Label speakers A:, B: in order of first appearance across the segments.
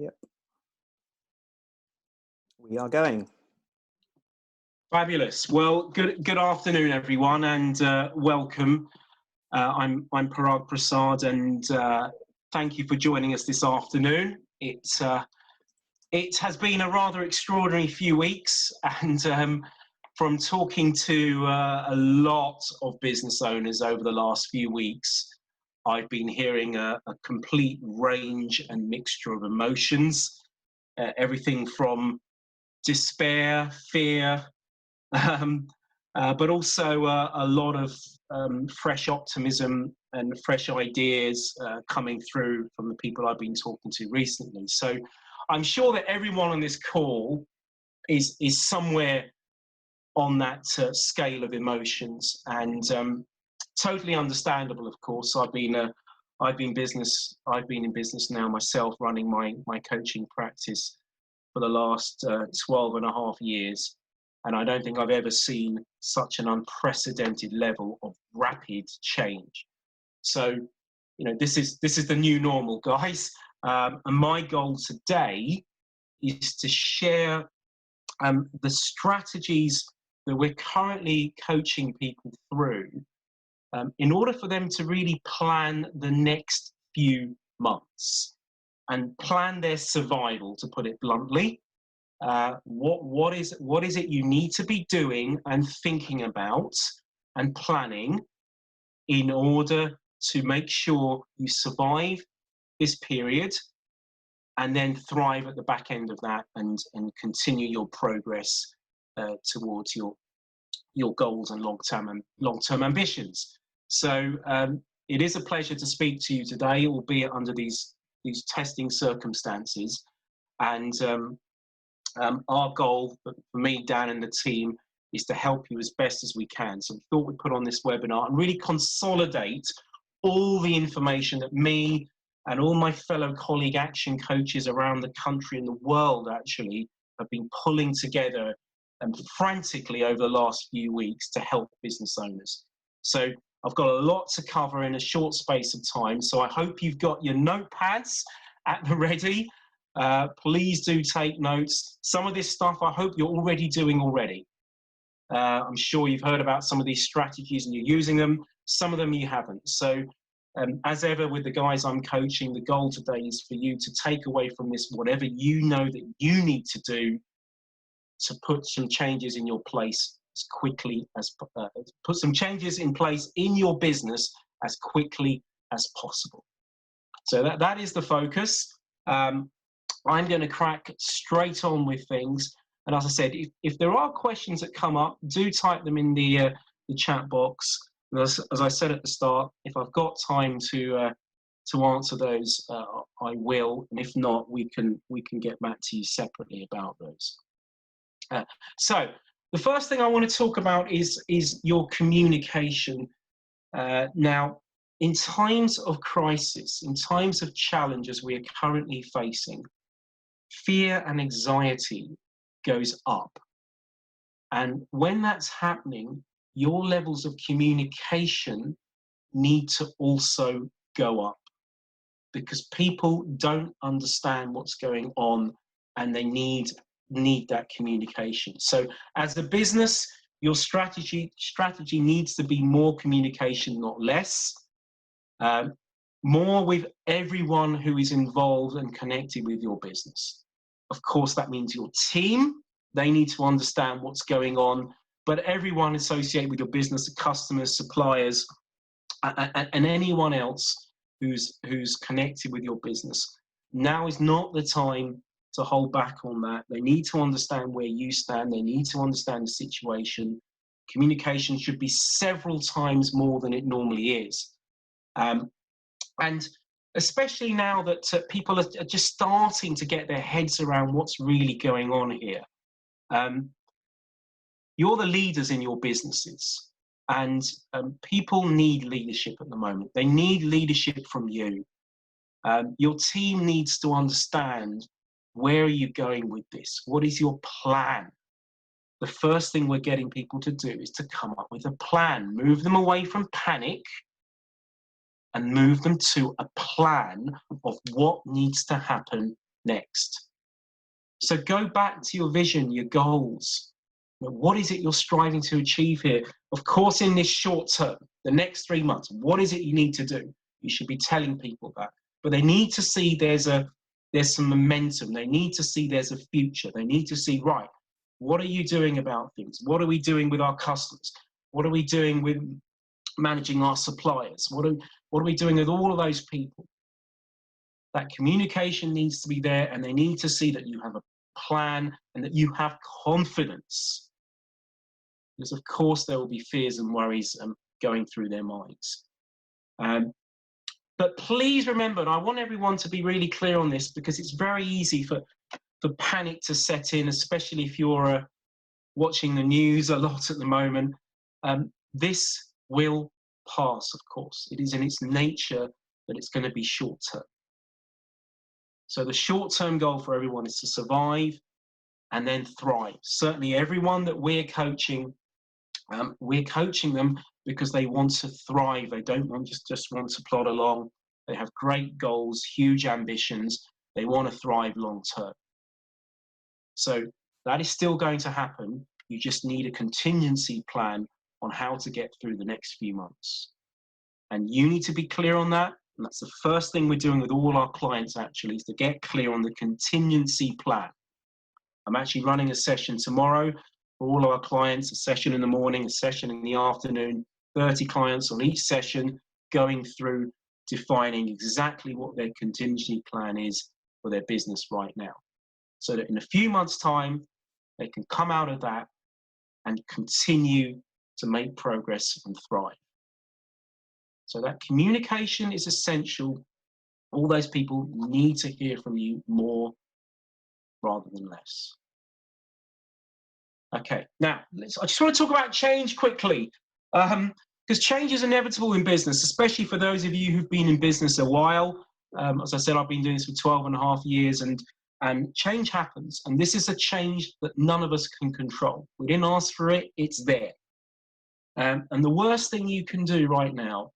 A: Yep. We are going.
B: Fabulous. Well, good afternoon, everyone, and welcome. I'm Parag Prasad, and thank you for joining us this afternoon. It has been a rather extraordinary few weeks, and from talking to a lot of business owners over the last few weeks, I've been hearing a complete range and mixture of emotions, everything from despair, fear, but also a lot of fresh optimism and fresh ideas coming through from the people I've been talking to recently. So I'm sure that everyone on this call is somewhere on that scale of emotions, and totally understandable, of course. I've been in business now myself, running my coaching practice for the last 12 and a half years. And I don't think I've ever seen such an unprecedented level of rapid change. So, this is the new normal, guys. And my goal today is to share the strategies that we're currently coaching people through in order for them to really plan the next few months and plan their survival, to put it bluntly. What is it you need to be doing and thinking about and planning in order to make sure you survive this period and then thrive at the back end of that and continue your progress towards your goals and long-term ambitions. So it is a pleasure to speak to you today, albeit under these testing circumstances. And our goal for me, Dan, and the team is to help you as best as we can. So we thought we'd put on this webinar and really consolidate all the information that me and all my fellow colleague action coaches around the country and the world actually have been pulling together frantically over the last few weeks to help business owners. So I've got a lot to cover in a short space of time. So I hope you've got your notepads at the ready. Please do take notes. Some of this stuff I hope you're already doing already. I'm sure you've heard about some of these strategies and you're using them. Some of them you haven't. So as ever with the guys I'm coaching, the goal today is for you to take away from this whatever you know that you need to do to put some changes in your place as quickly as put some changes in place in your business as quickly as possible. So that is the focus. I'm going to crack straight on with things. And as I said, if there are questions that come up, do type them in the chat box. As I said at the start, if I've got time to answer those, I will. And if not, we can get back to you separately about those. So the first thing I want to talk about is your communication. Now, in times of crisis, in times of challenges we are currently facing, fear and anxiety goes up. And when that's happening, your levels of communication need to also go up, because people don't understand what's going on and they need that communication. So as a business, your strategy needs to be more communication, not less. More with everyone who is involved and connected with your business. Of course, that means your team. They need to understand what's going on, but everyone associated with your business, the customers, suppliers, and anyone else who's connected with your business. Now is not the time to hold back on that. They need to understand where you stand. They need to understand the situation. Communication should be several times more than it normally is. And especially now that people are just starting to get their heads around what's really going on here. You're the leaders in your businesses, and people need leadership at the moment. They need leadership from you. Your team needs to understand, where are you going with this? What is your plan? The first thing we're getting people to do is to come up with a plan. Move them away from panic and move them to a plan of what needs to happen next. So go back to your vision, your goals. What is it you're striving to achieve here? Of course, in this short term, the next 3 months, what is it you need to do? You should be telling people that. But they need to see there's some momentum. They need to see there's a future. They need to see, right, what are you doing about things? What are we doing with our customers? What are we doing with managing our suppliers? What are we doing with all of those people? That communication needs to be there, and they need to see that you have a plan and that you have confidence. Because of course there will be fears and worries going through their minds. But please remember, and I want everyone to be really clear on this, because it's very easy for panic to set in, especially if you're watching the news a lot at the moment. This will pass, of course. It is in its nature that it's going to be short term. So the short-term goal for everyone is to survive and then thrive. Certainly everyone that we're coaching them because they want to thrive. They don't just want to plod along. They have great goals, huge ambitions. They want to thrive long-term. So that is still going to happen. You just need a contingency plan on how to get through the next few months. And you need to be clear on that. And that's the first thing we're doing with all our clients, actually, is to get clear on the contingency plan. I'm actually running a session tomorrow for all our clients, a session in the morning, a session in the afternoon, 30 clients on each session, going through defining exactly what their contingency plan is for their business right now. So that in a few months' time, they can come out of that and continue to make progress and thrive. So that communication is essential. All those people need to hear from you more rather than less. Okay, now I just want to talk about change quickly, because change is inevitable in business, especially for those of you who've been in business a while. As I said, I've been doing this for 12 and a half years, and change happens. And this is a change that none of us can control. We didn't ask for it, it's there. And the worst thing you can do right now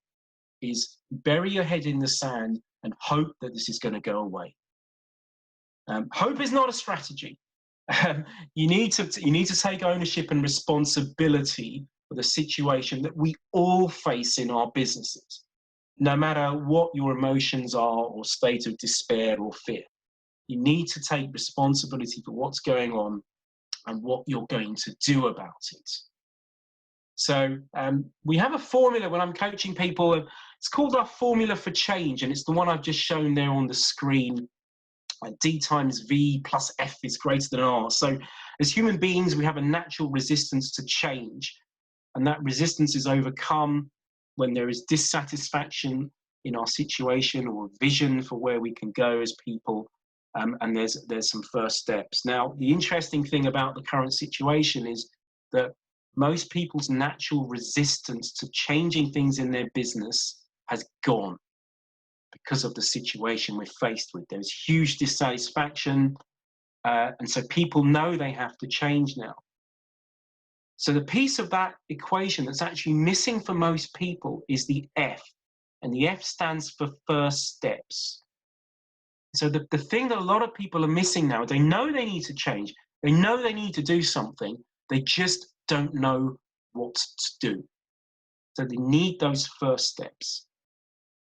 B: is bury your head in the sand and hope that this is going to go away. Hope is not a strategy. You need to take ownership and responsibility for the situation that we all face in our businesses, no matter what your emotions are or state of despair or fear. You need to take responsibility for what's going on and what you're going to do about it. So we have a formula when I'm coaching people. It's called our formula for change, and it's the one I've just shown there on the screen. D times V plus F is greater than R. So as human beings, we have a natural resistance to change, and that resistance is overcome when there is dissatisfaction in our situation or vision for where we can go as people, and there's some first steps. Now, the interesting thing about the current situation is that most people's natural resistance to changing things in their business has gone because of the situation we're faced with. There's huge dissatisfaction, and so people know they have to change now. So the piece of that equation that's actually missing for most people is the F, and the F stands for first steps. So the thing that a lot of people are missing now, they know they need to change, they know they need to do something, they just don't know what to do. So they need those first steps.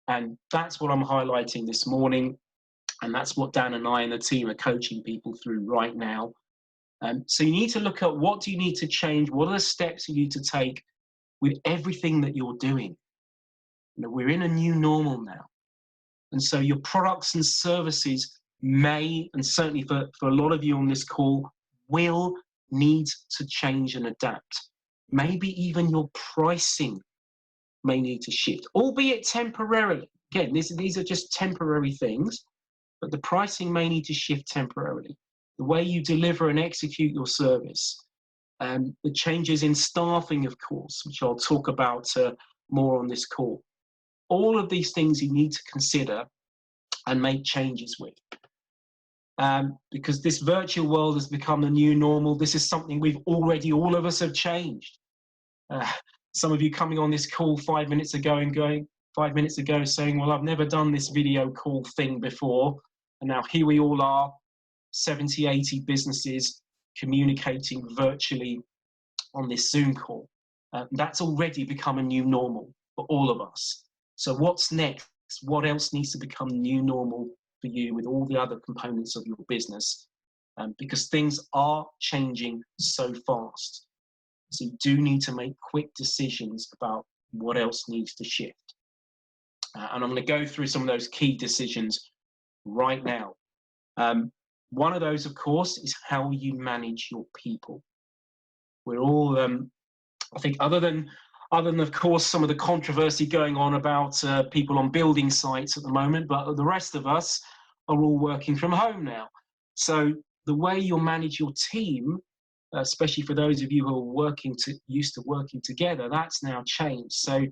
B: And that's what I'm highlighting this morning. And that's what Dan and I and the team are coaching people through right now. So you need to look at what do you need to change? What are the steps you need to take with everything that you're doing? You know, we're in a new normal now. And so your products and services may, and certainly for a lot of you on this call, will need to change and adapt. Maybe even your pricing may need to shift, albeit temporarily. Again, these are just temporary things, but the pricing may need to shift temporarily. The way you deliver and execute your service, the changes in staffing, of course, which I'll talk about more on this call. All of these things you need to consider and make changes with. Because this virtual world has become the new normal. This is something all of us have changed. Some of you coming on this call 5 minutes ago saying, well, I've never done this video call thing before. And now here we all are, 70, 80 businesses communicating virtually on this Zoom call. That's already become a new normal for all of us. So what's next? What else needs to become new normal for you with all the other components of your business? Because things are changing so fast. So you do need to make quick decisions about what else needs to shift. And I'm going to go through some of those key decisions right now. One of those, of course, is how you manage your people. We're all, I think, other than, of course, some of the controversy going on about people on building sites at the moment, but the rest of us are all working from home now. So the way you manage your team, especially for those of you who are used to working together, that's now changed. So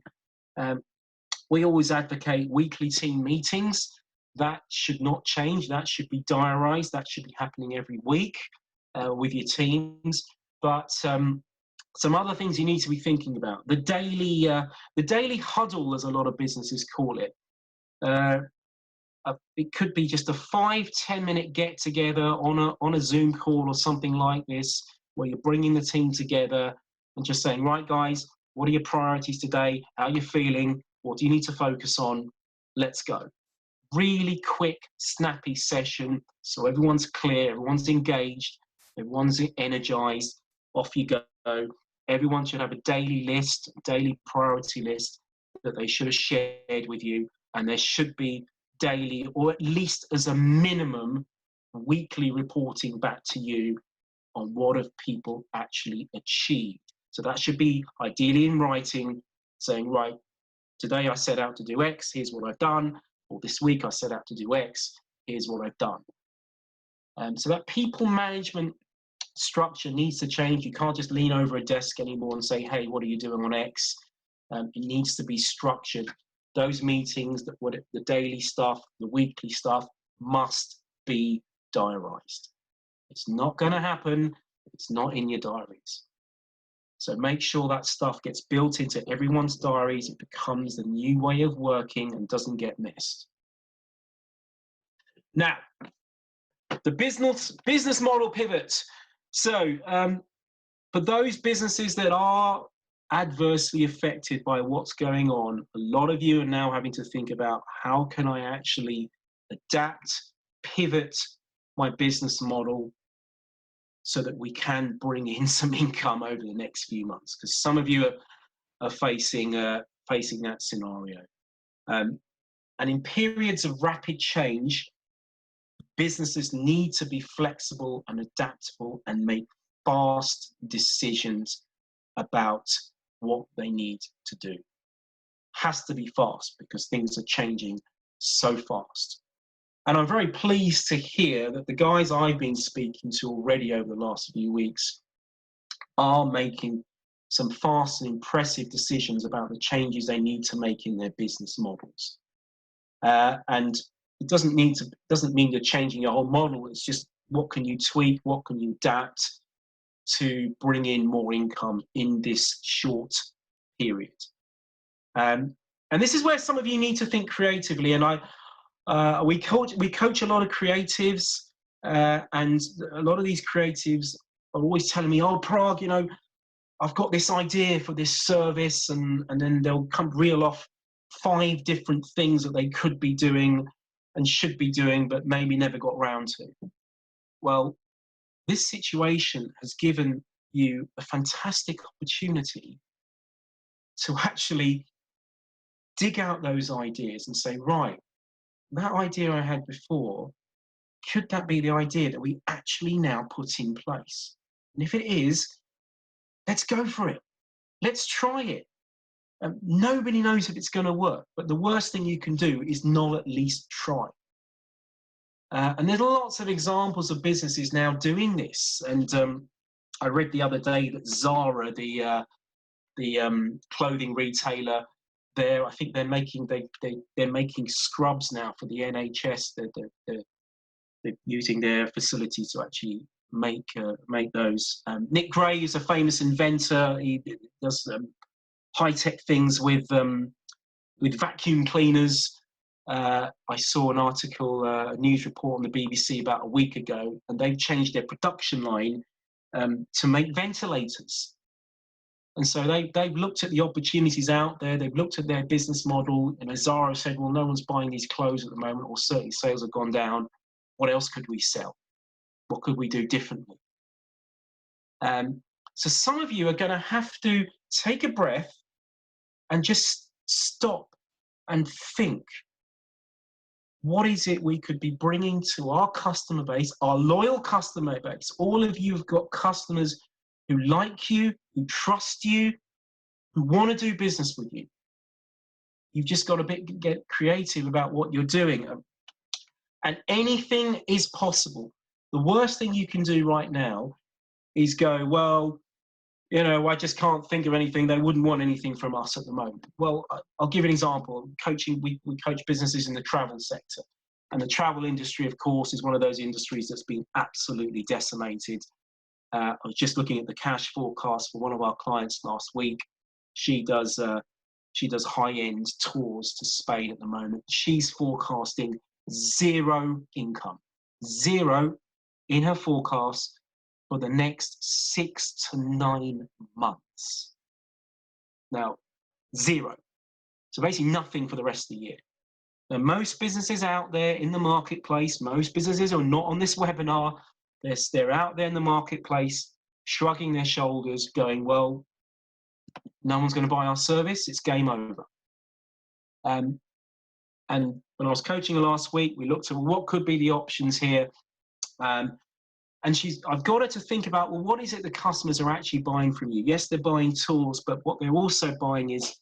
B: we always advocate weekly team meetings. That should not change. That should be diarised. That should be happening every week with your teams. But some other things you need to be thinking about. The daily huddle, as a lot of businesses call it. It could be just a 5-10 minute get together on a Zoom call or something like this, where you're bringing the team together and just saying, right, guys, what are your priorities today? How are you feeling? What do you need to focus on? Let's go. Really quick, snappy session, so everyone's clear, everyone's engaged, everyone's energized. Off you go. Everyone should have a daily list, a daily priority list that they should have shared with you, and there should be daily, or at least as a minimum, weekly reporting back to you on what have people actually achieved. So that should be ideally in writing, saying, right, today I set out to do X, here's what I've done, or this week I set out to do X, here's what I've done. So that people management structure needs to change. You can't just lean over a desk anymore and say, hey, what are you doing on X? It needs to be structured. Those meetings, the daily stuff, the weekly stuff, must be diarised. It's not going to happen if it's not in your diaries. So make sure that stuff gets built into everyone's diaries. It becomes the new way of working and doesn't get missed. Now, the business model pivot. So for those businesses that are adversely affected by what's going on, a lot of you are now having to think about, how can I actually adapt, pivot my business model so that we can bring in some income over the next few months? Because some of you are facing that scenario. And in periods of rapid change, businesses need to be flexible and adaptable and make fast decisions about what they need to do. Has to be fast because things are changing so fast. And I'm very pleased to hear that the guys I've been speaking to already over the last few weeks are making some fast and impressive decisions about the changes they need to make in their business models. And it doesn't mean you're changing your whole model. It's just, what can you tweak? What can you adapt to bring in more income in this short period? And this is where some of you need to think creatively. And we coach a lot of creatives, and a lot of these creatives are always telling me, oh, Prague, I've got this idea for this service, and then they'll reel off 5 different things that they could be doing and should be doing, but maybe never got round to. Well, this situation has given you a fantastic opportunity to actually dig out those ideas and say, right, that idea I had before, could that be the idea that we actually now put in place? And if it is, let's go for it. Let's try it. Nobody knows if it's going to work, but the worst thing you can do is not at least try. And there's lots of examples of businesses now doing this. And I read the other day that Zara, the clothing retailer, I think they're making scrubs now for the NHS. They're using their facility to actually make those. Nick Gray is a famous inventor. He does high-tech things with vacuum cleaners. I saw an article, a news report on the BBC about a week ago, and they've changed their production line to make ventilators. And so they've looked at the opportunities out there. They've looked at their business model. And Zara said, well, no one's buying these clothes at the moment, or certainly sales have gone down. What else could we sell? What could we do differently? So some of you are going to have to take a breath and just stop and think. What is it we could be bringing to our customer base, our loyal customer base? All of you have got customers who like you, who trust you, who want to do business with you. You've just got to get creative about what you're doing. And anything is possible. The worst thing you can do right now is go, well, you know, I just can't think of anything. They wouldn't want anything from us at the moment. Well, I'll give you an example. Coaching, we coach businesses in the travel sector. And the travel industry, of course, is one of those industries that's been absolutely decimated. I was just looking at the cash forecast for one of our clients last week. She does high-end tours to Spain at the moment. She's forecasting zero income, zero in her forecast for the next 6 to 9 months. Now, zero. So basically nothing for the rest of the year. Now, most businesses out there in the marketplace, most businesses are not on this webinar, they're out there in the marketplace, shrugging their shoulders, going, well, no one's going to buy our service, it's game over. And when I was coaching her last week, we looked at what could be the options here. And I've got her to think about, well, what is it the customers are actually buying from you? Yes, they're buying tours, but what they're also buying is,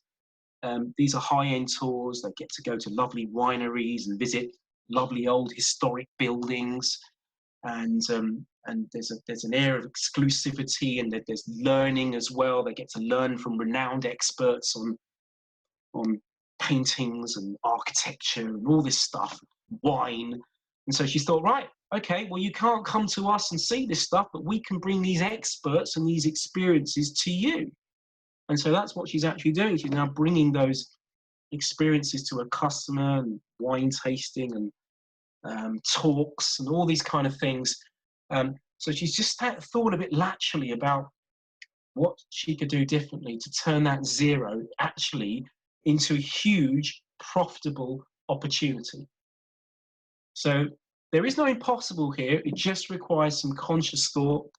B: these are high-end tours. They get to go to lovely wineries and visit lovely old historic buildings. And there's an air of exclusivity, and there's learning as well. They get to learn from renowned experts on paintings and architecture and all this stuff, wine. And so she thought, right, okay, well, you can't come to us and see this stuff, but we can bring these experts and these experiences to you. And so that's what she's actually doing. She's now bringing those experiences to a customer, and wine tasting and talks and all these kind of things. So she's just thought a bit laterally about what she could do differently to turn that zero actually into a huge, profitable opportunity. So there is no impossible here. It just requires some conscious thought.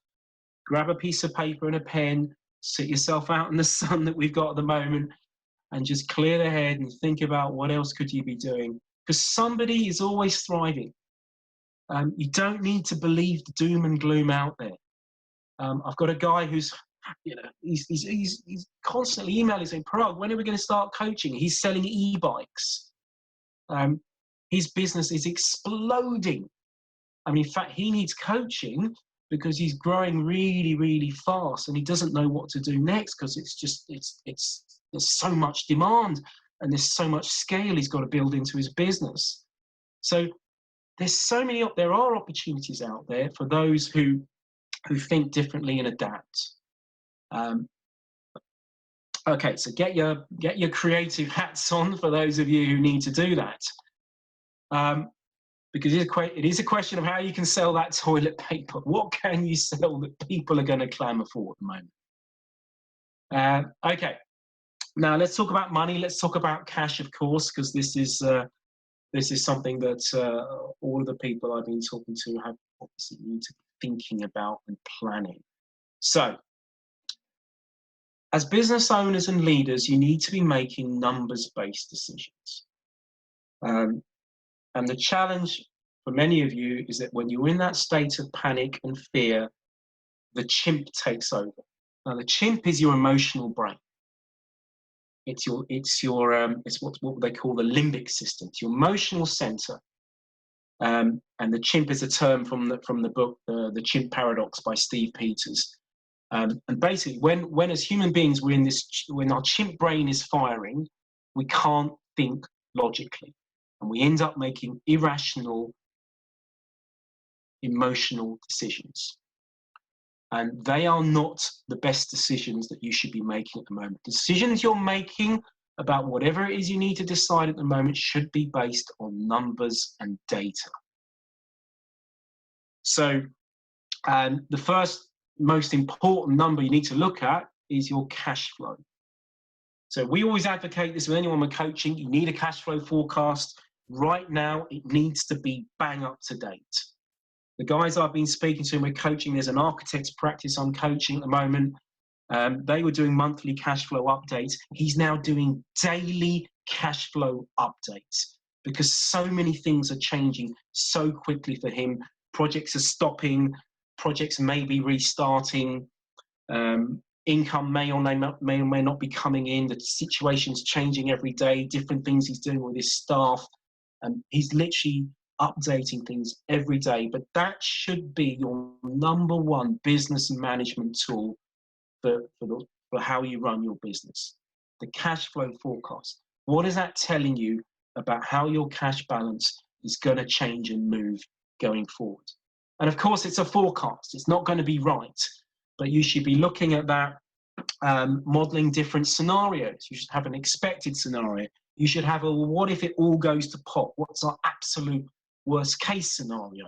B: Grab a piece of paper and a pen, sit yourself out in the sun that we've got at the moment, and just clear the head and think about what else could you be doing. Because somebody is always thriving. You don't need to believe the doom and gloom out there. I've got a guy who's, you know, he's constantly emailing saying, Parag, when are we going to start coaching? He's selling e-bikes. His business is exploding. I mean, in fact, he needs coaching because he's growing really, really fast, and he doesn't know what to do next because there's so much demand and there's so much scale he's got to build into his business. So there are opportunities out there for those who think differently and adapt. Okay, so get your creative hats on for those of you who need to do that. Because it is a question of how you can sell that toilet paper. What can you sell that people are going to clamour for at the moment? Okay, now let's talk about money. Let's talk about cash, of course, because this is something that all of the people I've been talking to have obviously need to be thinking about and planning. So, as business owners and leaders, you need to be making numbers-based decisions. And the challenge for many of you is that when you're in that state of panic and fear, the chimp takes over. Now, the chimp is your emotional brain. It's what they call the limbic system. It's your emotional center. And the chimp is a term from the book, The Chimp Paradox by Steve Peters. And basically, when as human beings when our chimp brain is firing, we can't think logically, and we end up making irrational, emotional decisions. And they are not the best decisions that you should be making at the moment. Decisions you're making about whatever it is you need to decide at the moment should be based on numbers and data. So the first most important number you need to look at is your cash flow. So we always advocate this with anyone we're coaching. You need a cash flow forecast. Right now, it needs to be bang up to date. The guys I've been speaking to and we're coaching, there's an architect's practice I'm coaching at the moment. They were doing monthly cash flow updates. He's now doing daily cash flow updates because so many things are changing so quickly for him. Projects are stopping, projects may be restarting, income may or may not be coming in, the situation's changing every day, different things he's doing with his staff. He's literally updating things every day, but that should be your number one business management tool for how you run your business. The cash flow forecast. What is that telling you about how your cash balance is going to change and move going forward? And of course, it's a forecast. It's not going to be right, but you should be looking at that, modeling different scenarios. You should have an expected scenario. You should have a what if it all goes to pot? What's our absolute worst case scenario?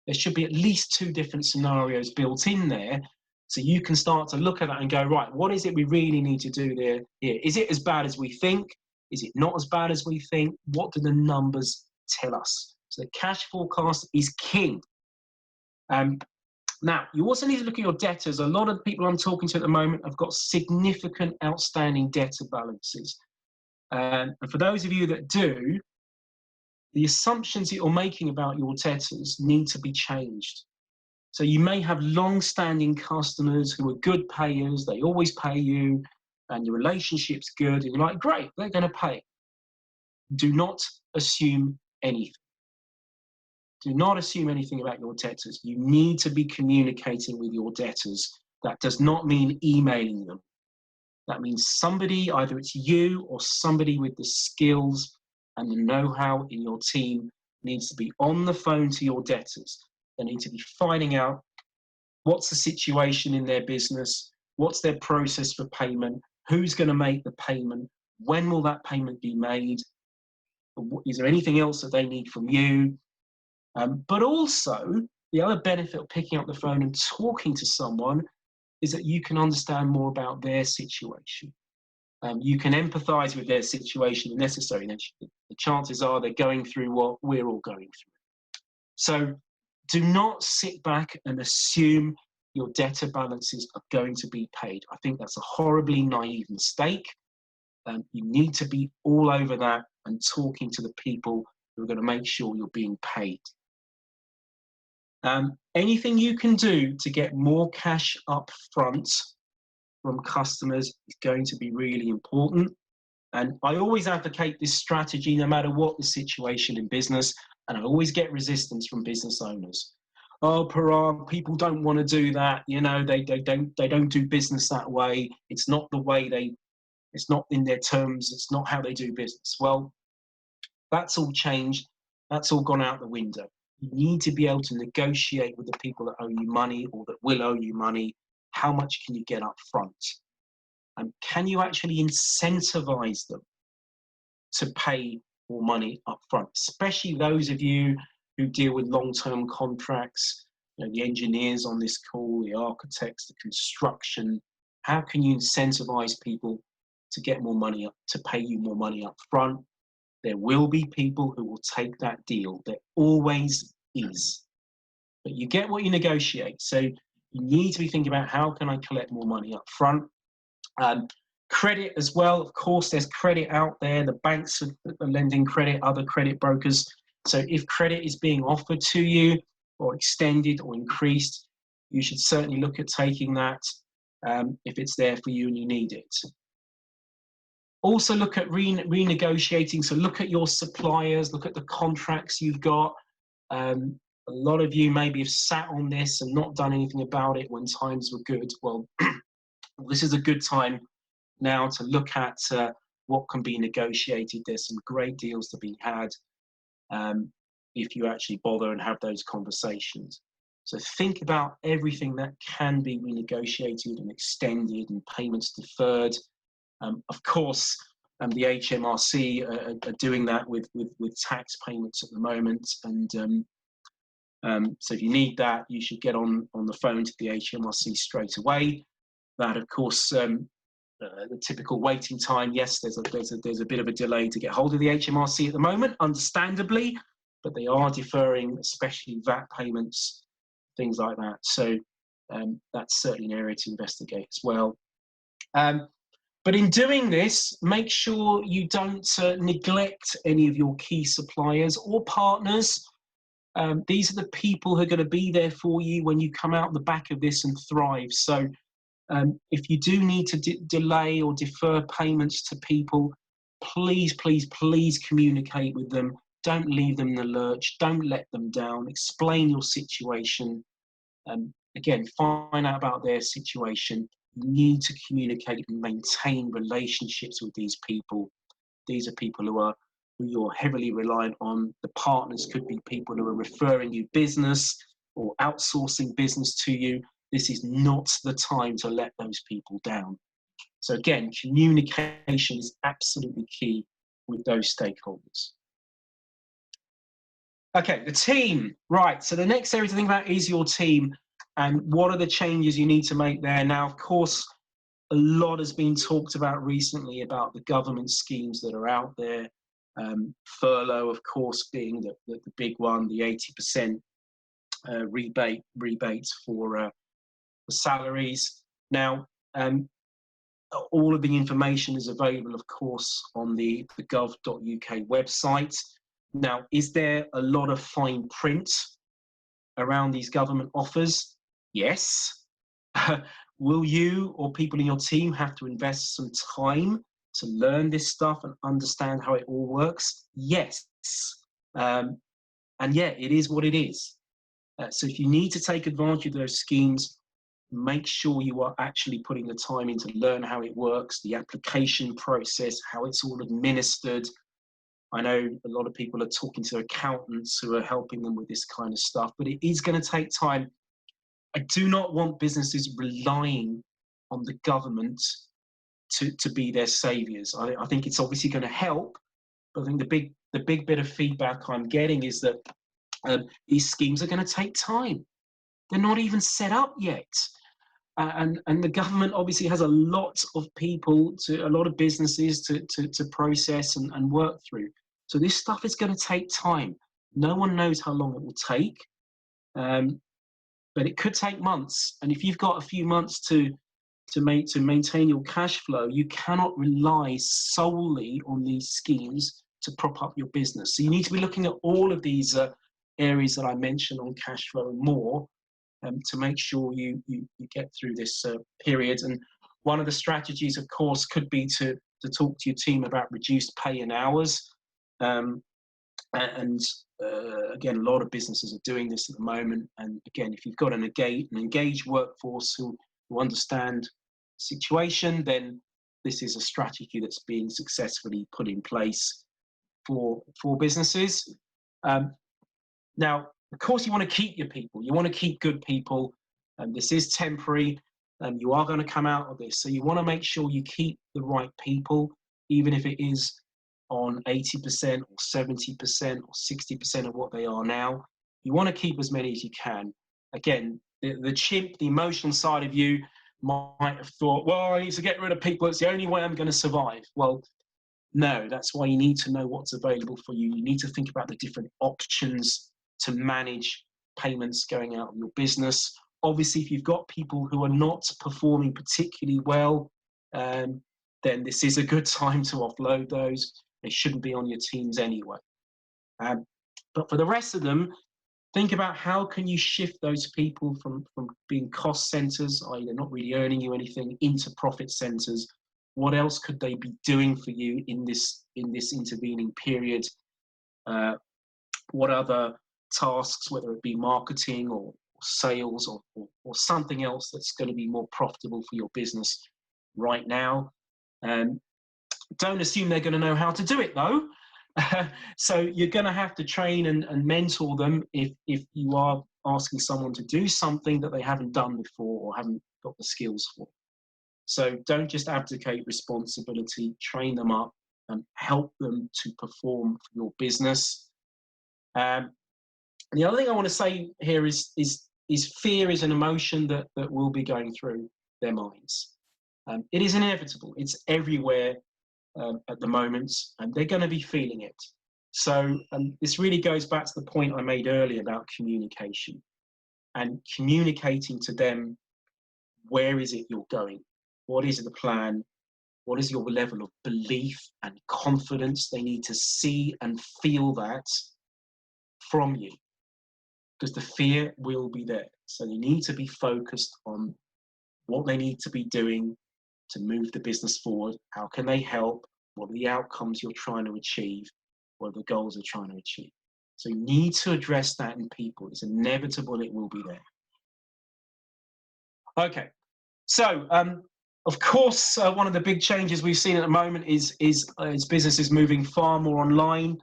B: There should be at least 2 different scenarios built in there, so you can start to look at that and go, right, what is it we really need to do there? Here? Is it as bad as we think? Is it not as bad as we think? What do the numbers tell us? So the cash forecast is king. Now, you also need to look at your debtors. A lot of the people I'm talking to at the moment have got significant outstanding debtor balances. And for those of you that do, the assumptions that you're making about your debtors need to be changed. So you may have long-standing customers who are good payers, they always pay you, and your relationship's good, and you're like, great, they're going to pay. Do not assume anything. Do not assume anything about your debtors. You need to be communicating with your debtors. That does not mean emailing them. That means somebody, either it's you or somebody with the skills and the know-how in your team, needs to be on the phone to your debtors. They need to be finding out what's the situation in their business, what's their process for payment, who's going to make the payment, when will that payment be made, is there anything else that they need from you? But also, the other benefit of picking up the phone and talking to someone is that you can understand more about their situation. You can empathize with their situation if necessary. The chances are they're going through what we're all going through. So do not sit back and assume your debtor balances are going to be paid. I think that's a horribly naive mistake. You need to be all over that and talking to the people who are going to make sure you're being paid. Anything you can do to get more cash up front from customers is going to be really important. And I always advocate this strategy no matter what the situation in business, and I always get resistance from business owners. Oh, Parag, people don't want to do that. You know, they don't do business that way. It's not the way it's not in their terms. It's not how they do business. Well, that's all changed. That's all gone out the window. You need to be able to negotiate with the people that owe you money or that will owe you money. How much can you get up front? And can you actually incentivize them to pay more money up front? Especially those of you who deal with long-term contracts, you know, the engineers on this call, the architects, the construction. How can you incentivize people to get more money up, to pay you more money up front? There will be people who will take that deal. There always is. But you get what you negotiate. So you need to be thinking about how can I collect more money up front. Credit as well. Of course, there's credit out there. The banks are lending credit, other credit brokers. So if credit is being offered to you or extended or increased, you should certainly look at taking that if it's there for you and you need it. Also look at renegotiating. So look at your suppliers, look at the contracts you've got. A lot of you maybe have sat on this and not done anything about it when times were good. Well, this is a good time now to look at what can be negotiated. There's some great deals to be had if you actually bother and have those conversations. So think about everything that can be renegotiated and extended and payments deferred. Of course, The HMRC are doing that with tax payments at the moment. And so if you need that, you should get on the phone to the HMRC straight away. That, of course, the typical waiting time, yes, there's a bit of a delay to get hold of the HMRC at the moment, understandably, but they are deferring, especially VAT payments, things like that. So that's certainly an area to investigate as well. But in doing this, make sure you don't neglect any of your key suppliers or partners. These are the people who are going to be there for you when you come out the back of this and thrive. So if you do need to delay or defer payments to people, please, please, please communicate with them. Don't leave them in the lurch. Don't let them down. Explain your situation. Again, find out about their situation. You need to communicate and maintain relationships with these people. These are people who you're heavily reliant on. The partners could be people who are referring you business or outsourcing business to you. This is not the time to let those people down. So again, communication is absolutely key with those stakeholders. Okay, the team. Right, so the next area to think about is your team and what are the changes you need to make there. Now, of course, a lot has been talked about recently about the government schemes that are out there. Furlough, of course, being the big one, the 80% rebates for salaries. Now, all of the information is available, of course, on the gov.uk website. Now, is there a lot of fine print around these government offers? Yes. Will you or people in your team have to invest some time to learn this stuff and understand how it all works? Yes. And yeah, it is what it is. So if you need to take advantage of those schemes, make sure you are actually putting the time in to learn how it works, the application process, how it's all administered. I know a lot of people are talking to accountants who are helping them with this kind of stuff, but it is going to take time. I do not want businesses relying on the government to be their saviors. I think it's obviously going to help, but I think the big bit of feedback I'm getting is that these schemes are going to take time. They're not even set up yet. And the government obviously has a lot of people, a lot of businesses to process and work through. So this stuff is going to take time. No one knows how long it will take, but it could take months. And if you've got a few months to maintain your cash flow, you cannot rely solely on these schemes to prop up your business. So you need to be looking at all of these areas that I mentioned on cash flow and more, to make sure you get through this period. And one of the strategies, of course, could be to talk to your team about reduced pay in hours. Again, a lot of businesses are doing this at the moment. And again, if you've got an engaged workforce who understand the situation, then this is a strategy that's being successfully put in place for businesses. Now, of course, you want to keep your people. You want to keep good people. This is temporary, and you are going to come out of this. So you want to make sure you keep the right people, even if it is on 80% or 70% or 60% of what they are now. You want to keep as many as you can. Again, the chimp, the emotional side of you might have thought, well, I need to get rid of people. It's the only way I'm going to survive. Well, no, that's why you need to know what's available for you. You need to think about the different options to manage payments going out of your business. Obviously, if you've got people who are not performing particularly well, then this is a good time to offload those. They shouldn't be on your teams anyway. But for the rest of them, think about how can you shift those people from being cost centers, i.e. they're not really earning you anything, into profit centers. What else could they be doing for you in this intervening period? What other tasks, whether it be marketing or sales or something else that's going to be more profitable for your business right now? Don't assume they're going to know how to do it, though. So you're going to have to train and mentor them if you are asking someone to do something that they haven't done before or haven't got the skills for. So don't just abdicate responsibility, train them up, help them to perform for your business. And the other thing I want to say here is fear is an emotion that will be going through their minds. It is inevitable. It's everywhere at the moment, and they're going to be feeling it. So this really goes back to the point I made earlier about communication and communicating to them, where is it you're going? What is the plan? What is your level of belief and confidence? They need to see and feel that from you, because the fear will be there. So they need to be focused on what they need to be doing to move the business forward. How can they help? What are the outcomes you're trying to achieve? What are the goals you're trying to achieve? So you need to address that in people. It's inevitable, it will be there. Okay, so of course, one of the big changes we've seen at the moment is businesses moving far more online.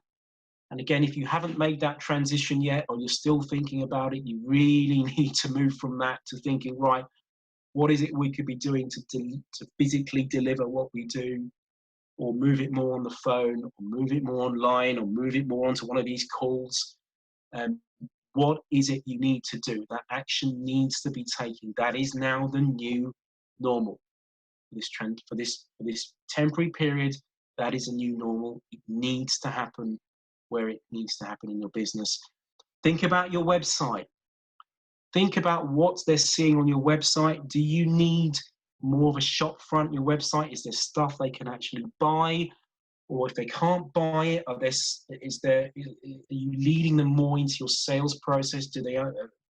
B: And again, if you haven't made that transition yet, or you're still thinking about it, you really need to move from that to thinking, right, what is it we could be doing to physically deliver what we do, or move it more on the phone, or move it more online, or move it more onto one of these calls. What is it you need to do? That action needs to be taken. That is now the new normal. For this temporary period, that is a new normal. It needs to happen where it needs to happen in your business. Think about your website. Think about what they're seeing on your website. Do you need more of a shop front on your website? Is there stuff they can actually buy? Or if they can't buy it, are you leading them more into your sales process?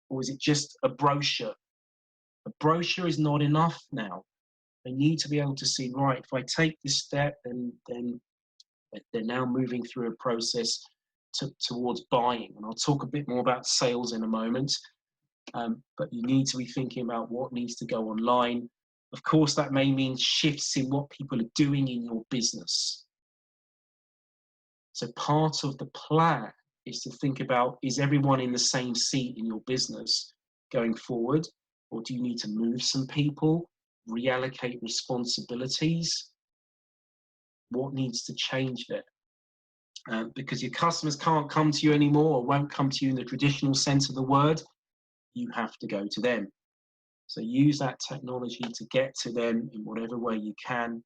B: Or is it just a brochure? A brochure is not enough now. They need to be able to see, right, if I take this step, then they're now moving through a process towards buying. And I'll talk a bit more about sales in a moment. But you need to be thinking about what needs to go online. Of course, that may mean shifts in what people are doing in your business. So part of the plan is to think about, is everyone in the same seat in your business going forward? Or do you need to move some people, reallocate responsibilities? What needs to change there? Because your customers can't come to you anymore, or won't come to you in the traditional sense of the word. You have to go to them. So use that technology to get to them in whatever way you can.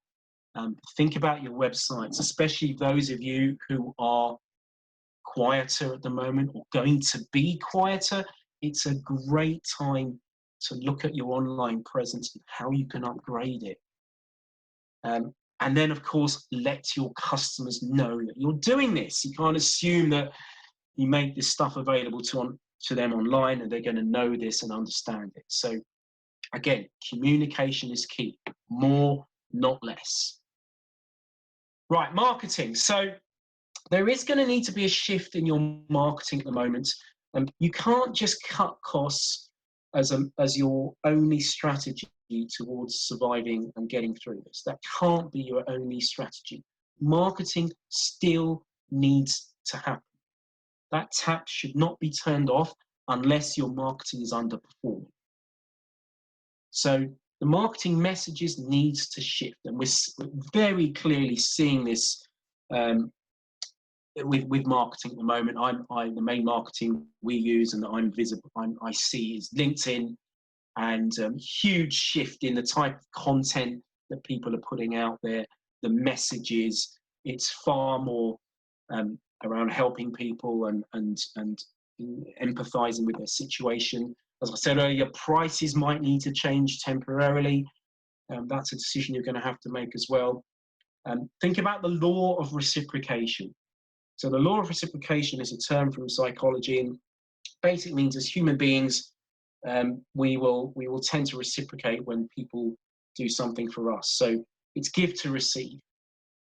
B: Think about your websites, especially those of you who are quieter at the moment or going to be quieter. It's a great time to look at your online presence and how you can upgrade it. And then, of course, let your customers know that you're doing this. You can't assume that you make this stuff available to them online and they're going to know this and understand it. So again, communication is key. More, not less. Right, marketing. So there is going to need to be a shift in your marketing at the moment. You can't just cut costs as your only strategy towards surviving and getting through this. That can't be your only strategy. Marketing still needs to happen. That tap should not be turned off unless your marketing is underperforming. So the marketing messages needs to shift, and we're very clearly seeing this with marketing at the moment. The main marketing we use and that I see is LinkedIn, and huge shift in the type of content that people are putting out there. The messages, it's far more around helping people and empathizing with their situation. As I said earlier, prices might need to change temporarily. That's a decision you're going to have to make as well. Think about the law of reciprocation. So the law of reciprocation is a term from psychology, and basically means as human beings, we will tend to reciprocate when people do something for us. So it's give to receive.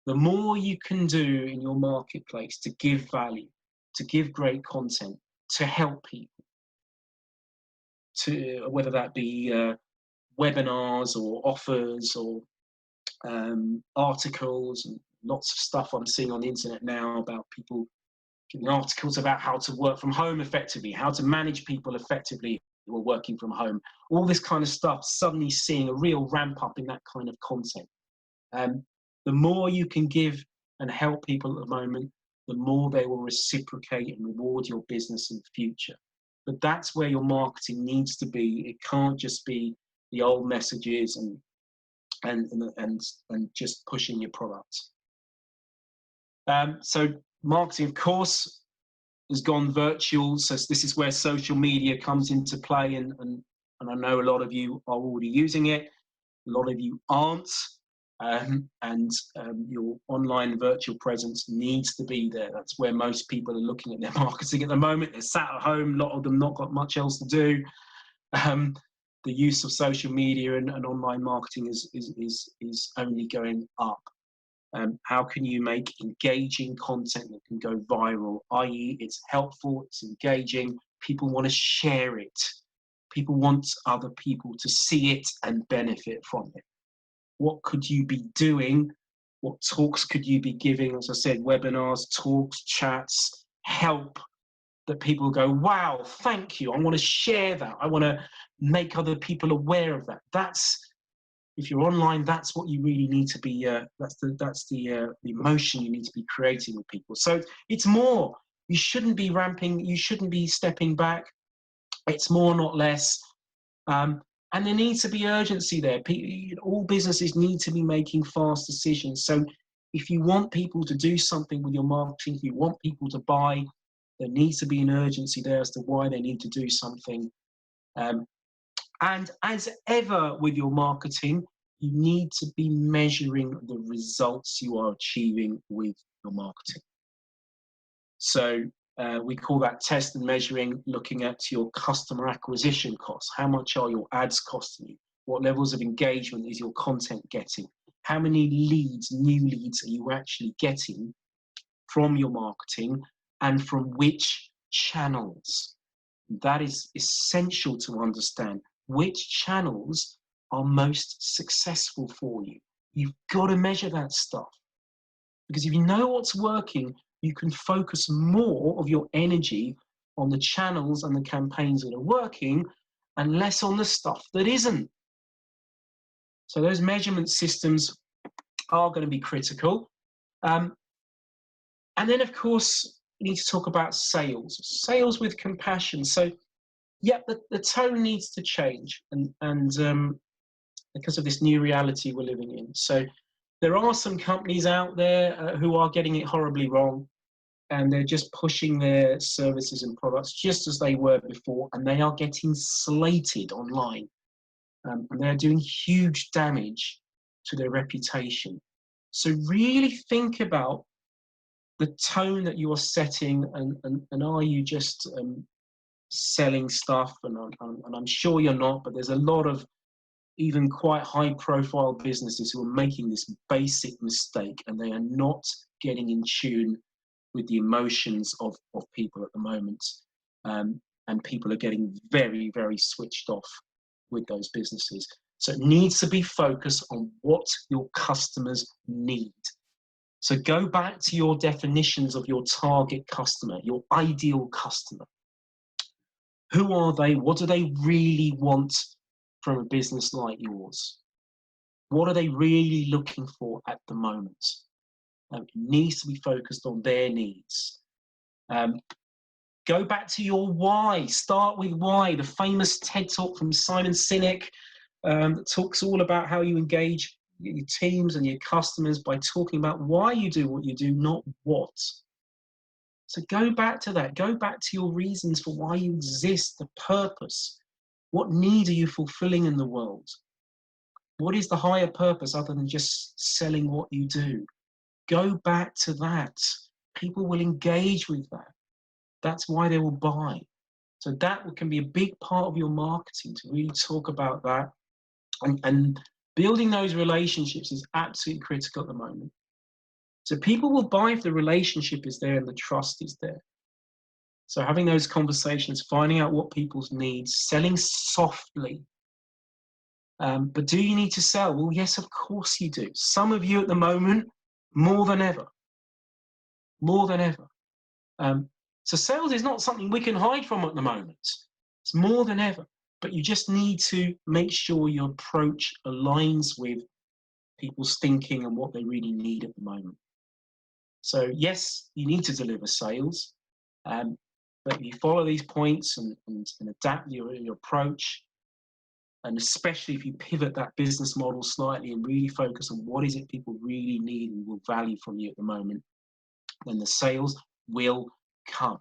B: The more you can do in your marketplace to give value, to give great content, to help people, to whether that be webinars or offers or articles, and lots of stuff I'm seeing on the internet now about people giving articles about how to work from home effectively, how to manage people effectively who are working from home. All this kind of stuff, suddenly seeing a real ramp up in that kind of content. The more you can give and help people at the moment, the more they will reciprocate and reward your business in the future. But that's where your marketing needs to be. It can't just be the old messages and just pushing your product. So marketing, of course, has gone virtual. So this is where social media comes into play, and I know a lot of you are already using it. A lot of you aren't, your online virtual presence needs to be there. That's where most people are looking at their marketing at the moment. They're sat at home, a lot of them not got much else to do. The use of social media and online marketing is only going up. How can you make engaging content that can go viral, i.e. it's helpful, it's engaging, people want to share it. People want other people to see it and benefit from it. What could you be doing? What talks could you be giving? As I said, webinars, talks, chats, help that people go, wow, thank you. I want to share that. I want to make other people aware of that. That's, if you're online, that's what you really need to be. That's the emotion you need to be creating with people. So it's more. You shouldn't be ramping. You shouldn't be stepping back. It's more, not less. And there needs to be urgency there. All businesses need to be making fast decisions. So if you want people to do something with your marketing, if you want people to buy, there needs to be an urgency there as to why they need to do something. And as ever with your marketing, you need to be measuring the results you are achieving with your marketing. So we call that test and measuring, looking at your customer acquisition costs. How much are your ads costing you? What levels of engagement is your content getting? How many leads, new leads, are you actually getting from your marketing, and from which channels? That is essential to understand. Which channels are most successful for you? You've got to measure that stuff. Because if you know what's working, you can focus more of your energy on the channels and the campaigns that are working and less on the stuff that isn't. So those measurement systems are going to be critical. And then, of course, you need to talk about sales. Sales with compassion. So, yeah, the tone needs to change, and because of this new reality we're living in. So there are some companies out there who are getting it horribly wrong, and they're just pushing their services and products just as they were before, and they are getting slated online. And they're doing huge damage to their reputation. So really think about the tone that you are setting, and are you just selling stuff? And I'm sure you're not, but there's a lot of even quite high-profile businesses who are making this basic mistake, and they are not getting in tune with the emotions of people at the moment. And people are getting very, very switched off with those businesses. So it needs to be focused on what your customers need. So go back to your definitions of your target customer, your ideal customer. Who are they? What do they really want from a business like yours? What are they really looking for at the moment? It needs to be focused on their needs. Go back to your why. Start with why. The famous TED Talk from Simon Sinek that talks all about how you engage your teams and your customers by talking about why you do what you do, not what. So go back to that. Go back to your reasons for why you exist, the purpose. What need are you fulfilling in the world? What is the higher purpose other than just selling what you do? Go back to that. People will engage with that. That's why they will buy. So that can be a big part of your marketing, to really talk about that. And building those relationships is absolutely critical at the moment. So people will buy if the relationship is there and the trust is there. So having those conversations, finding out what people's needs, selling softly. But do you need to sell? Well, yes, of course you do. Some of you at the moment, more than ever. More than ever. So sales is not something we can hide from at the moment. It's more than ever. But you just need to make sure your approach aligns with people's thinking and what they really need at the moment. So yes, you need to deliver sales, but you follow these points and adapt your approach, and especially if you pivot that business model slightly and really focus on what is it people really need and will value from you at the moment, then the sales will come.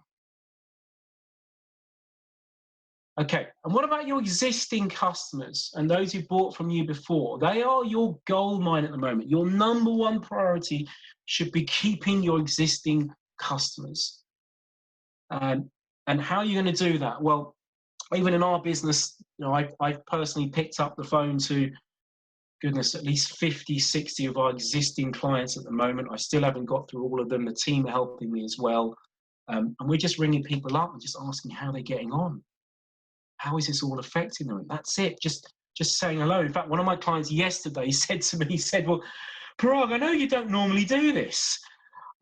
B: Okay, and what about your existing customers and those who bought from you before? They are your gold mine at the moment. Your number one priority should be keeping your existing customers. And how are you going to do that? Well, even in our business, I've personally picked up the phone to, goodness, at least 50, 60 of our existing clients at the moment. I still haven't got through all of them. The team are helping me as well. And we're just ringing people up and just asking how they're getting on. How is this all affecting them? That's it. Just saying hello. In fact, one of my clients yesterday said to me, he said, well, Parag, I know you don't normally do this.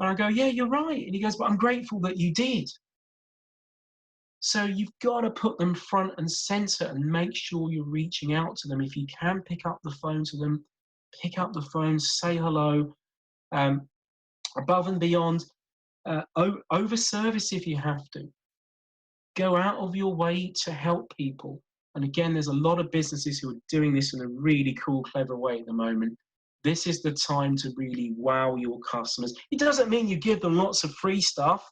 B: And I go, yeah, you're right. And he goes, but I'm grateful that you did. So you've got to put them front and center and make sure you're reaching out to them. If you can pick up the phone to them, pick up the phone, say hello, above and beyond, over service if you have to. Go out of your way to help people. And again, there's a lot of businesses who are doing this in a really cool, clever way at the moment. This is the time to really wow your customers. It doesn't mean you give them lots of free stuff,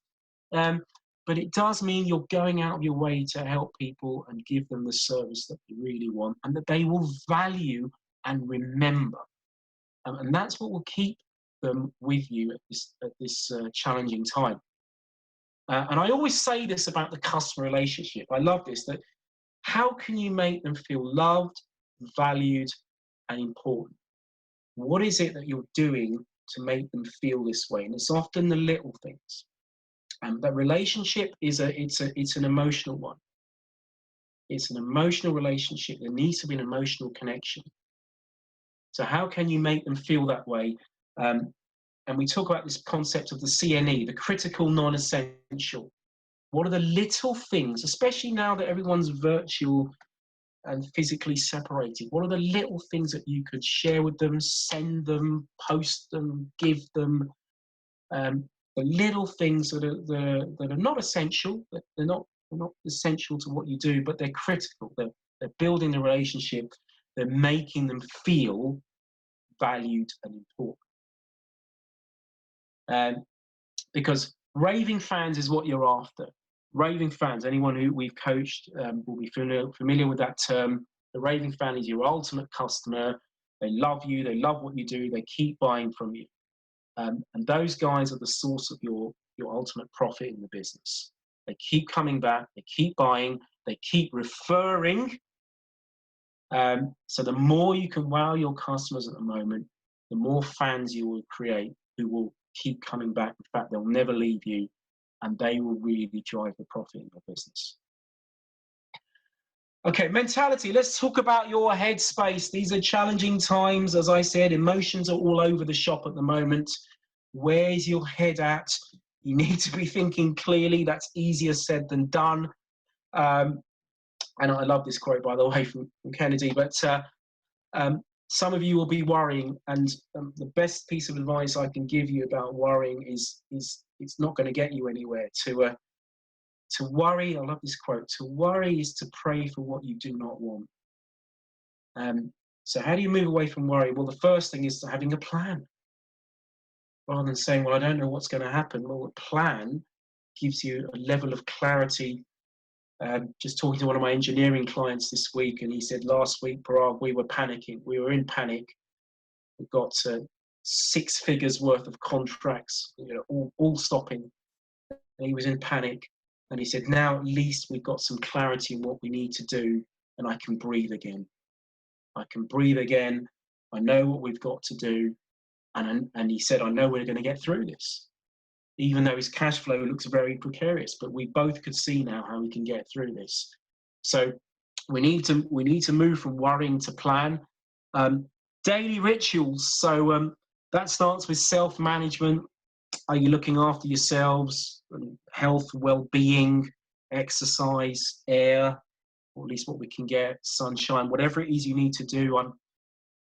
B: but it does mean you're going out of your way to help people and give them the service that they really want and that they will value and remember. And that's what will keep them with you at this challenging time. And I always say this about the customer relationship. I love this, that how can you make them feel loved, valued, and important? What is it that you're doing to make them feel this way? And it's often the little things. But relationship it's an emotional one. It's an emotional relationship. There needs to be an emotional connection. So how can you make them feel that way? And we talk about this concept of the CNE, the critical non-essential. What are the little things, especially now that everyone's virtual and physically separated, what are the little things that you could share with them, send them, post them, give them? The little things that are not essential, they're not essential to what you do, but they're critical. They're building the relationship. They're making them feel valued and important. Because raving fans is what you're after. Raving fans, anyone who we've coached will be familiar with that term. The raving fan is your ultimate customer. They love you, they love what you do, they keep buying from you. And those guys are the source of your ultimate profit in the business. They keep coming back, they keep buying, they keep referring. So the more you can wow your customers at the moment, the more fans you will create who will keep coming back. In fact, they'll never leave you, and they will really drive the profit in your business. Okay, mentality. Let's talk about your headspace. These are challenging times. As I said, emotions are all over the shop at the moment. Where's your head at? You need to be thinking clearly. That's easier said than done. And I love this quote, by the way, from Kennedy. But some of you will be worrying, and the best piece of advice I can give you about worrying is it's not going to get you anywhere. To worry, I love this quote, to worry is to pray for what you do not want. So how do you move away from worry? Well, the first thing is having a plan. Rather than saying, well, I don't know what's going to happen. Well, a plan gives you a level of clarity. Just talking to one of my engineering clients this week, and he said last week, Parag, we were panicking. We were in panic. We got 6 figures worth of contracts, all stopping. And he was in panic. And he said, now at least we've got some clarity in what we need to do, and I can breathe again. I can breathe again. I know what we've got to do. And he said, I know we're going to get through this. Even though his cash flow looks very precarious, but we both could see now how we can get through this. So we need to move from worrying to plan. Daily rituals. So that starts with self-management. Are you looking after yourselves? Health, well-being, exercise, air, or at least what we can get, sunshine, whatever it is you need to do.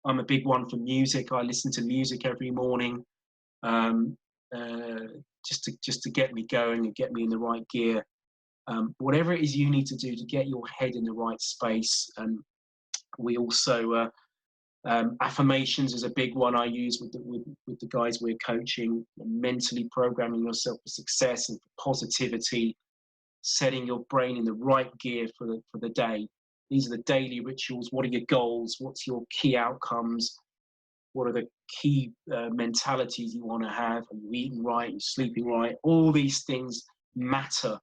B: I'm a big one for music. I listen to music every morning. just to get me going and get me in the right gear. Whatever it is you need to do to get your head in the right space. We also affirmations is a big one I use with the guys we're coaching. Mentally programming yourself for success and for positivity, setting your brain in the right gear for the day. These are the daily rituals. What are your goals? What's your key outcomes? What are the key mentalities you want to have? Are you eating right? Are you sleeping right? All these things matter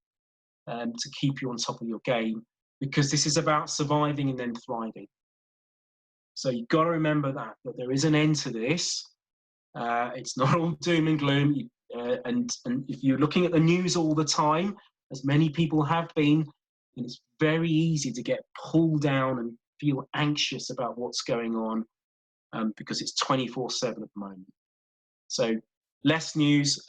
B: to keep you on top of your game, because this is about surviving and then thriving. So you've got to remember that there is an end to this. It's not all doom and gloom. And if you're looking at the news all the time, as many people have been, and it's very easy to get pulled down and feel anxious about what's going on, because it's 24/7 at the moment. So less news.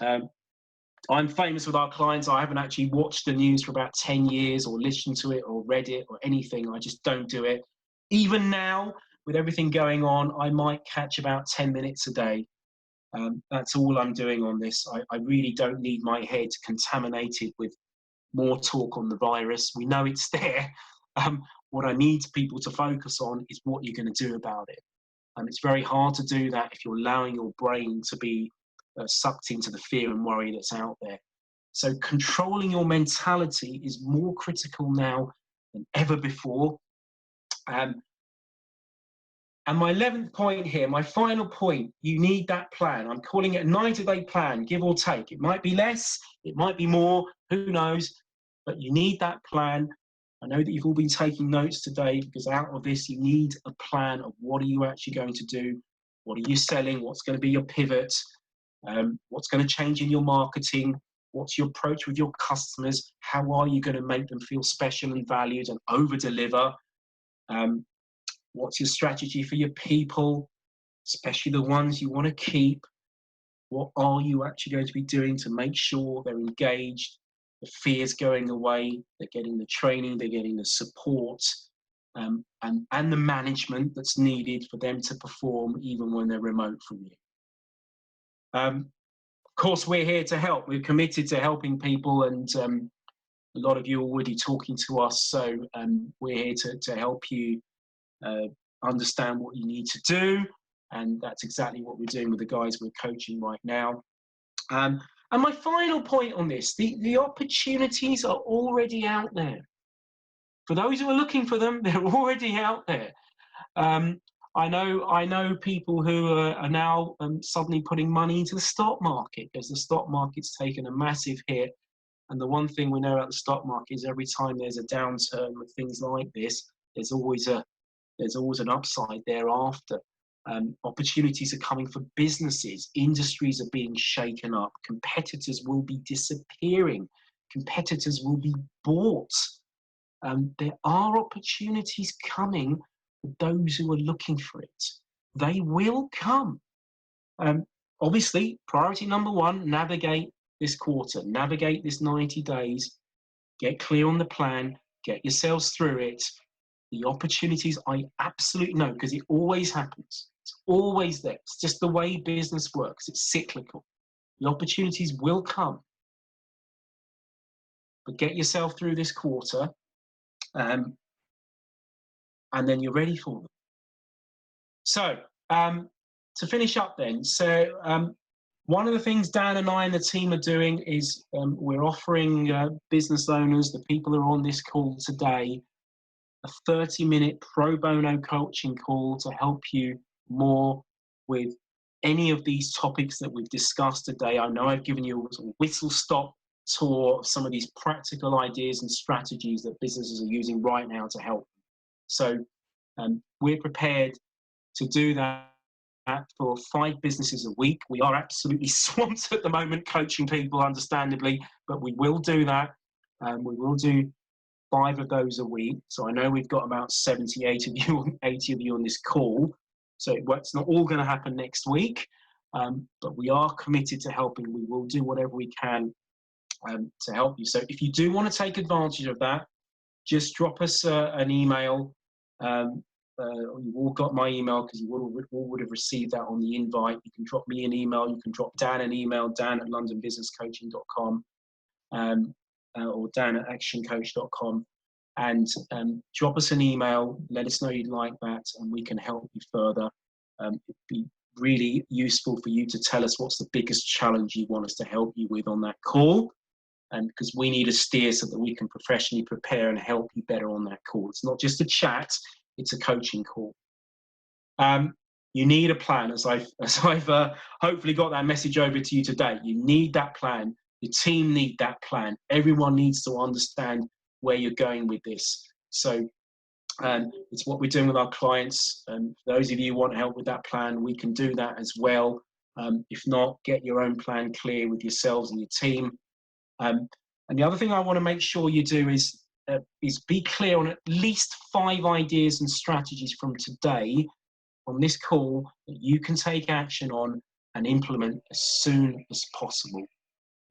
B: I'm famous with our clients. I haven't actually watched the news for about 10 years or listened to it or read it or anything. I just don't do it. Even now, with everything going on, I might catch about 10 minutes a day. That's all I'm doing on this. I really don't need my head contaminated with more talk on the virus. We know it's there. What I need people to focus on is what you're going to do about it. It's very hard to do that if you're allowing your brain to be sucked into the fear and worry that's out there. So controlling your mentality is more critical now than ever before. And my 11th point here, my final point, you need that plan. I'm calling it a 90-day plan, give or take. It might be less, it might be more, who knows, but you need that plan. I know that you've all been taking notes today, because out of this, you need a plan of what are you actually going to do? What are you selling? What's going to be your pivot? What's going to change in your marketing? What's your approach with your customers? How are you going to make them feel special and valued and over-deliver? What's your strategy for your people, especially the ones you want to keep? What are you actually going to be doing to make sure they're engaged, the fear's going away, they're getting the training, they're getting the support, and the management that's needed for them to perform even when they're remote from you? Of course, we're here to help. We're committed to helping people, and a lot of you are already talking to us, so we're here to help you understand what you need to do, and that's exactly what we're doing with the guys we're coaching right now. And my final point on this, the opportunities are already out there. For those who are looking for them, they're already out there. I know people who are now suddenly putting money into the stock market, because the stock market's taken a massive hit. And the one thing we know about the stock market is every time there's a downturn with things like this, there's always an upside thereafter. Opportunities are coming for businesses. Industries are being shaken up. Competitors will be disappearing. Competitors will be bought. There are opportunities coming for those who are looking for it. They will come. Obviously, priority number one, navigate this quarter, navigate this 90 days, get clear on the plan, get yourselves through it. The opportunities, I absolutely know, because it always happens. It's always there. It's just the way business works. It's cyclical. The opportunities will come. But get yourself through this quarter, and then you're ready for them. So, to finish up then, one of the things Dan and I and the team are doing is we're offering business owners, the people who are on this call today, a 30-minute pro bono coaching call to help you more with any of these topics that we've discussed today. I know I've given you a whistle-stop tour of some of these practical ideas and strategies that businesses are using right now to help. So we're prepared to do that for 5 businesses a week. We are absolutely swamped at the moment coaching people, understandably, but we will do that. We will do 5 of those a week. So I know we've got about 80 of you on this call. So it's not all going to happen next week, but we are committed to helping. We will do whatever we can to help you. So if you do want to take advantage of that, just drop us an email you've all got my email because you all would have received that on the invite. You can drop me an email. You can drop Dan an email, dan@londonbusinesscoaching.com, or dan@actioncoach.com. And drop us an email. Let us know you'd like that, and we can help you further. It'd be really useful for you to tell us what's the biggest challenge you want us to help you with on that call. And because we need a steer so that we can professionally prepare and help you better on that call. It's not just a chat, it's a coaching call. You need a plan, as I've hopefully got that message over to you today. You need that plan. Your team need that plan. Everyone needs to understand where you're going with this. So it's what we're doing with our clients. And for those of you who want help with that plan, we can do that as well. If not, get your own plan clear with yourselves and your team. And the other thing I want to make sure you do is be clear on at least 5 ideas and strategies from today on this call that you can take action on and implement as soon as possible.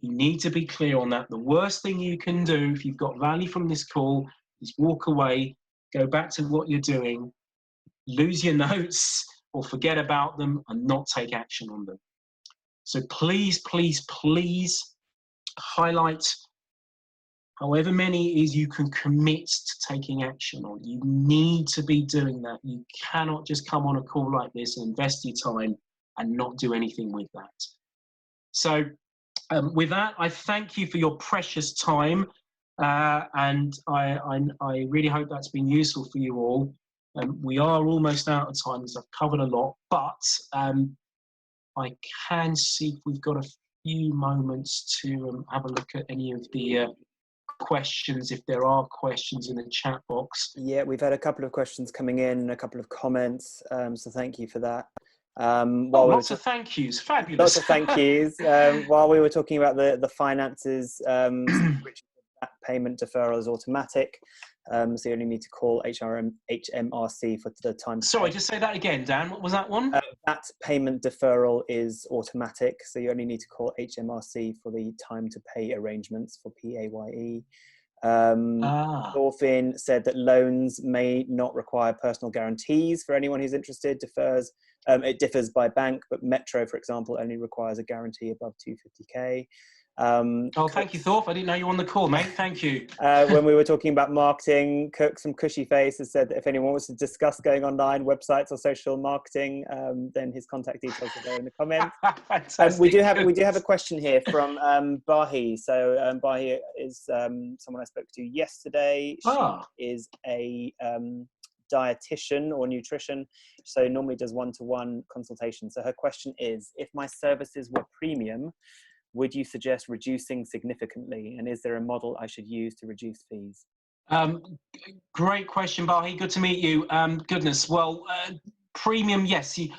B: You need to be clear on that. The worst thing you can do if you've got value from this call is walk away, go back to what you're doing, lose your notes or forget about them and not take action on them. So please, please, please highlight however many it is you can commit to taking action on. You need to be doing that. You cannot just come on a call like this and invest your time and not do anything with that. So with that, I thank you for your precious time, and I really hope that's been useful for you all. We are almost out of time because I've covered a lot, but I can see if we've got a few moments to have a look at any of the questions, if there are questions in the chat box.
A: Yeah, we've had a couple of questions coming in, a couple of comments, so thank you for that.
B: Lots of thank yous, fabulous.
A: Lots of thank yous. While we were talking about the finances, which that payment deferral is automatic, so you only need to call HMRC for the time.
B: Sorry, just say that again, Dan. What was that one?
A: That payment deferral is automatic, so you only need to call HMRC for the time to pay arrangements for PAYE. Thorfinn said that loans may not require personal guarantees for anyone who's interested. It differs by bank, but Metro, for example, only requires a guarantee above 250k.
B: Thank you, Thorf. I didn't know you were on the call, mate. Thank you.
A: When we were talking about marketing, Cook, some cushy face, has said that if anyone wants to discuss going online, websites or social marketing, then his contact details are there in the comments. We do have a question here from Bahi. So Bahi is someone I spoke to yesterday. She is a dietitian or nutrition, so normally does one-to-one consultation. So her question is, if my services were premium, would you suggest reducing significantly? And is there a model I should use to reduce fees?
B: Great question, Bahi. Good to meet you. Goodness. Well, premium, yes. You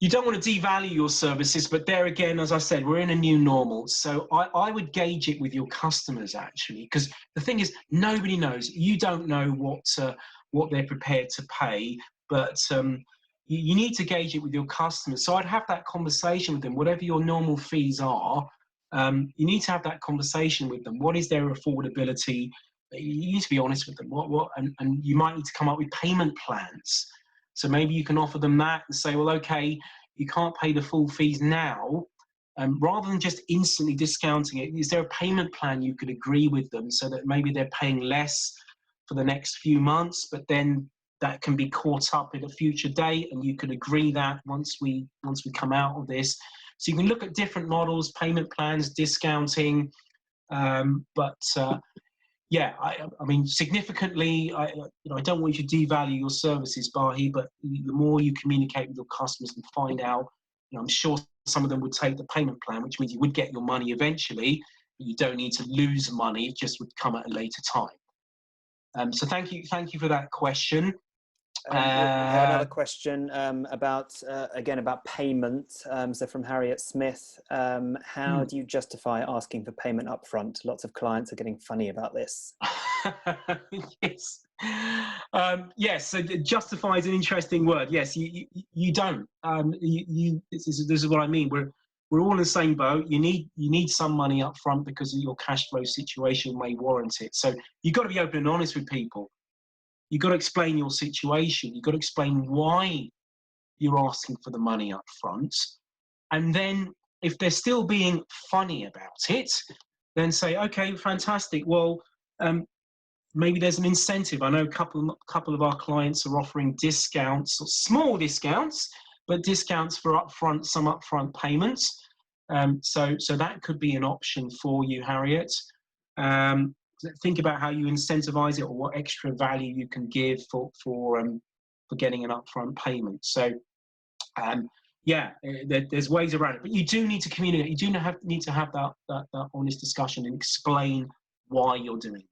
B: don't want to devalue your services, but there again, as I said, we're in a new normal. So I would gauge it with your customers, actually, because the thing is, nobody knows. You don't know what they're prepared to pay, but you need to gauge it with your customers. So I'd have that conversation with them, whatever your normal fees are. You need to have that conversation with them. What is their affordability? You need to be honest with them. And you might need to come up with payment plans. So maybe you can offer them that and say, well, okay, you can't pay the full fees now. Rather than just instantly discounting it, is there a payment plan you could agree with them so that maybe they're paying less for the next few months, but then that can be caught up at a future date, and you could agree that once we come out of this. So you can look at different models, payment plans, discounting, yeah, I mean, significantly, I don't want you to devalue your services, Bahi, but the more you communicate with your customers and find out, I'm sure some of them would take the payment plan, which means you would get your money eventually, but you don't need to lose money, it just would come at a later time. So thank you for that question.
A: We have another question about payment. So from Harriet Smith, how do you justify asking for payment upfront? Lots of clients are getting funny about this.
B: Yes. Yes. So justify is an interesting word. Yes, you don't. This is what I mean. We're all in the same boat. You need some money up front because your cash flow situation may warrant it. So you've got to be open and honest with people. you've got to explain your situation. You've got to explain why you're asking for the money up front. And then if they're still being funny about it, then say, okay, fantastic. Well, maybe there's an incentive. I know a couple of our clients are offering discounts, or small discounts, but discounts for some upfront payments. So that could be an option for you, Harriet. Think about how you incentivize it, or what extra value you can give for getting an upfront payment. So yeah, there's ways around it, but you do need to communicate. You do need to have that honest discussion and explain why you're doing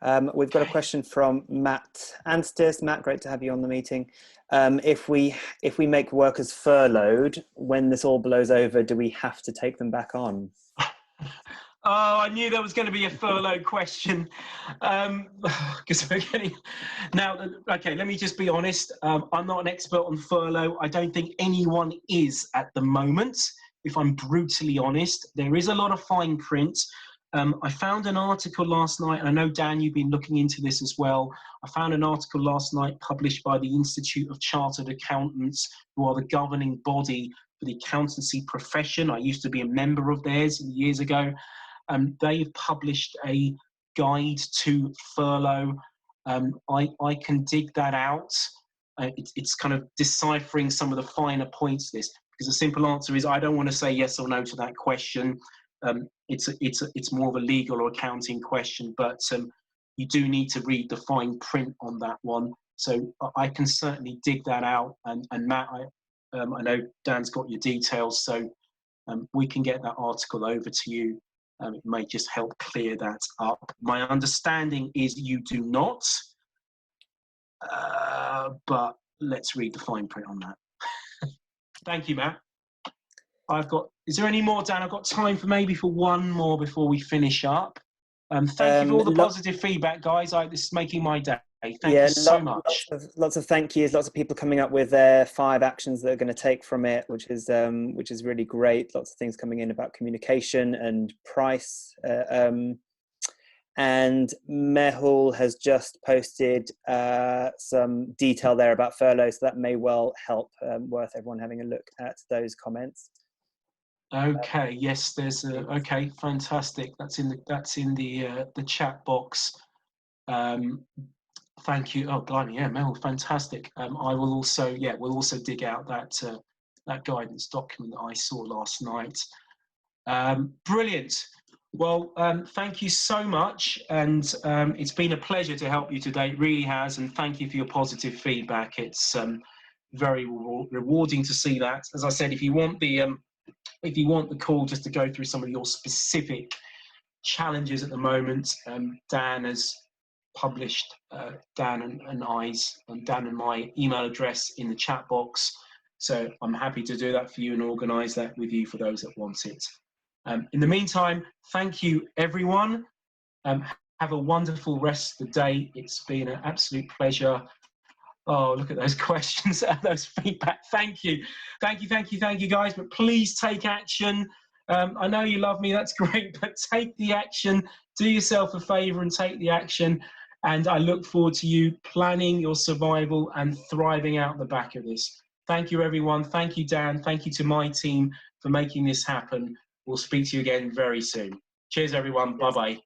B: that.
A: We've got a question from Matt Anstis. Matt, great to have you on the meeting. If we make workers furloughed, when this all blows over, do we have to take them back on?
B: Oh, I knew there was going to be a furlough question. Because we're getting now. Okay, let me just be honest. I'm not an expert on furlough. I don't think anyone is at the moment. If I'm brutally honest, there is a lot of fine print. I found an article last night, and I know, Dan, you've been looking into this as well. I found an article last night published by the Institute of Chartered Accountants, who are the governing body for the accountancy profession. I used to be a member of theirs years ago. They've published a guide to furlough. I can dig that out. It's kind of deciphering some of the finer points of this, because the simple answer is I don't want to say yes or no to that question. It's more of a legal or accounting question, but you do need to read the fine print on that one. So I can certainly dig that out. And Matt, I know Dan's got your details, so we can get that article over to you. It may just help clear that up. My understanding is you do not, but let's read the fine print on that. Thank you, Matt. Is there any more, Dan? I've got time for one more before we finish up. Thank you for all the positive feedback, guys. This is making my day. Thank you so much.
A: Lots of thank yous. Lots of people coming up with their 5 actions they're going to take from it, which is really great. Lots of things coming in about communication and price. And Mehul has just posted some detail there about furlough, so that may well help. Worth everyone having a look at those comments.
B: Okay. Yes, there's okay. Fantastic. That's in the chat box. Thank you. Oh, blimey, yeah, Mel, fantastic. I will also, we'll also dig out that guidance document that I saw last night. Brilliant. Well, thank you so much, and it's been a pleasure to help you today. It really has, and thank you for your positive feedback. It's very rewarding to see that. As I said, if you want the call just to go through some of your specific challenges at the moment, Dan has published Dan and my email address in the chat box, so I'm happy to do that for you and organise that with you for those that want it. In the meantime, thank you everyone. Have a wonderful rest of the day. It's been an absolute pleasure. Oh, look at those questions and those feedback. Thank you guys, but please take action. I know you love me, that's great, but take the action. Do yourself a favour and take the action. And I look forward to you planning your survival and thriving out the back of this. Thank you, everyone. Thank you, Dan. Thank you to my team for making this happen. We'll speak to you again very soon. Cheers, everyone. Bye-bye.